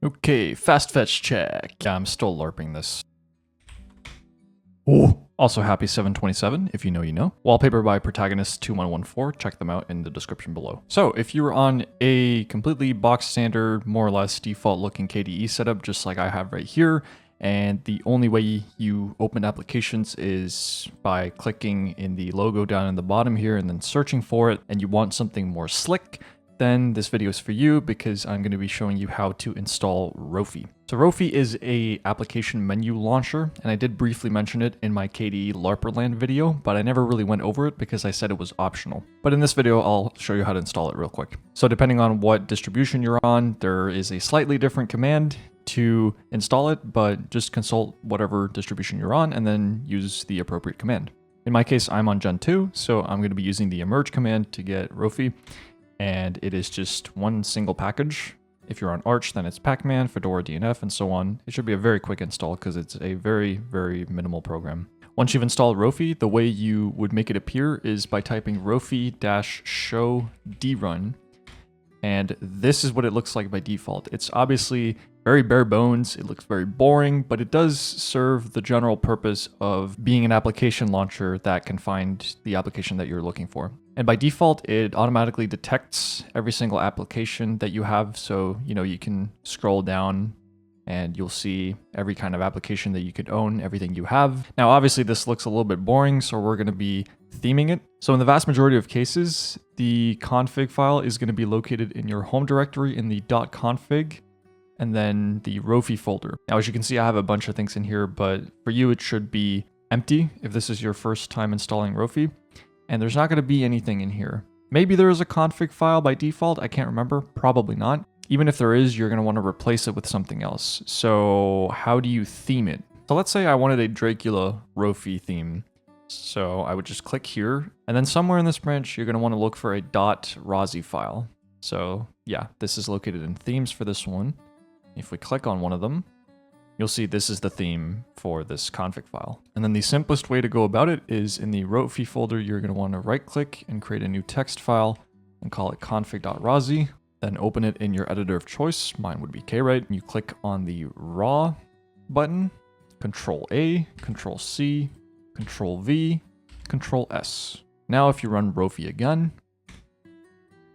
Okay, fast fetch check. Yeah, I'm still LARPing this. Oh, also happy 727, if you know you know. Wallpaper by Protagonist 2114, check them out in the description below. So, if you were on a completely box standard, more or less default looking KDE setup, just like I have right here, and the only way you open applications is by clicking in the logo down in the bottom here and then searching for it, and you want something more slick, then this video is for you because I'm going to be showing you how to install Rofi. So Rofi is a application menu launcher, and I did briefly mention it in my KDE LARPerland video, but I never really went over it because I said it was optional. But in this video, I'll show you how to install it real quick. So depending on what distribution you're on, there is a slightly different command to install it, but just consult whatever distribution you're on and then use the appropriate command. In my case, I'm on Gen 2, so I'm going to be using the emerge command to get Rofi. And it is just one single package. If you're on Arch, then it's Pacman, Fedora DNF, and so on. It should be a very quick install because it's a very, very minimal program. Once you've installed Rofi, the way you would make it appear is by typing rofi-show drun. And this is what it looks like by default. It's obviously very bare bones, it looks very boring, but it does serve the general purpose of being an application launcher that can find the application that you're looking for. And by default, it automatically detects every single application that you have. So, you can scroll down and you'll see every kind of application that you could own, everything you have. Now, obviously this looks a little bit boring, so we're going to be theming it. So in the vast majority of cases, the config file is going to be located in your home directory in the .config and then the Rofi folder. Now, as you can see, I have a bunch of things in here, but for you, it should be empty if this is your first time installing Rofi. And there's not going to be anything in here. Maybe there is a config file by default. I can't remember. Probably not. Even if there is, you're going to want to replace it with something else. So how do you theme it? So let's say I wanted a Dracula Rofi theme. So I would just click here. And then somewhere in this branch, you're going to want to look for a .rosi file. So yeah, this is located in themes for this one. If we click on one of them, you'll see this is the theme for this config file. And then the simplest way to go about it is in the Rofi folder, you're going to want to right click and create a new text file and call it config.rosi. Then open it in your editor of choice. Mine would be kwrite. And you click on the raw button, Control A, Control C, Control V, Control S. Now if you run Rofi again,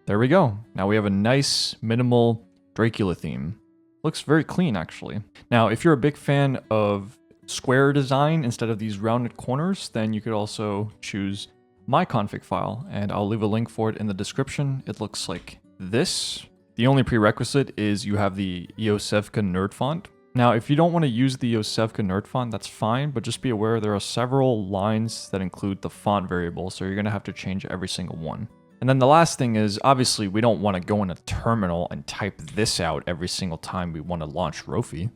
there we go. Now we have a nice minimal Dracula theme. Looks very clean, actually. Now, if you're a big fan of square design instead of these rounded corners, then you could also choose my config file, and I'll leave a link for it in the description. It looks like this. The only prerequisite is you have the Iosevka nerd font. Now, if you don't want to use the Iosevka nerd font, that's fine, but just be aware there are several lines that include the font variable, so you're going to have to change every single one. And then the last thing is, obviously, we don't want to go in a terminal and type this out every single time we want to launch Rofi.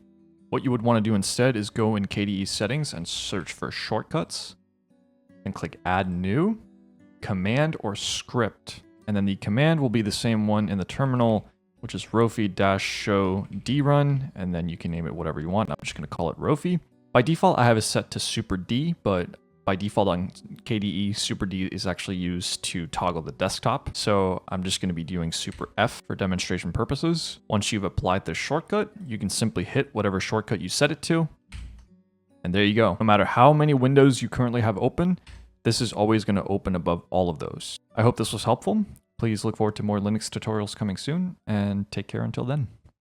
What you would want to do instead is go in KDE settings and search for shortcuts and click add new, command or script. And then the command will be the same one in the terminal, which is rofi-show drun, and then you can name it whatever you want. I'm just going to call it Rofi. By default, I have it set to super D, but by default on KDE, Super D is actually used to toggle the desktop. So I'm just going to be doing Super F for demonstration purposes. Once you've applied the shortcut, you can simply hit whatever shortcut you set it to. And there you go. No matter how many windows you currently have open, this is always going to open above all of those. I hope this was helpful. Please look forward to more Linux tutorials coming soon, and take care until then.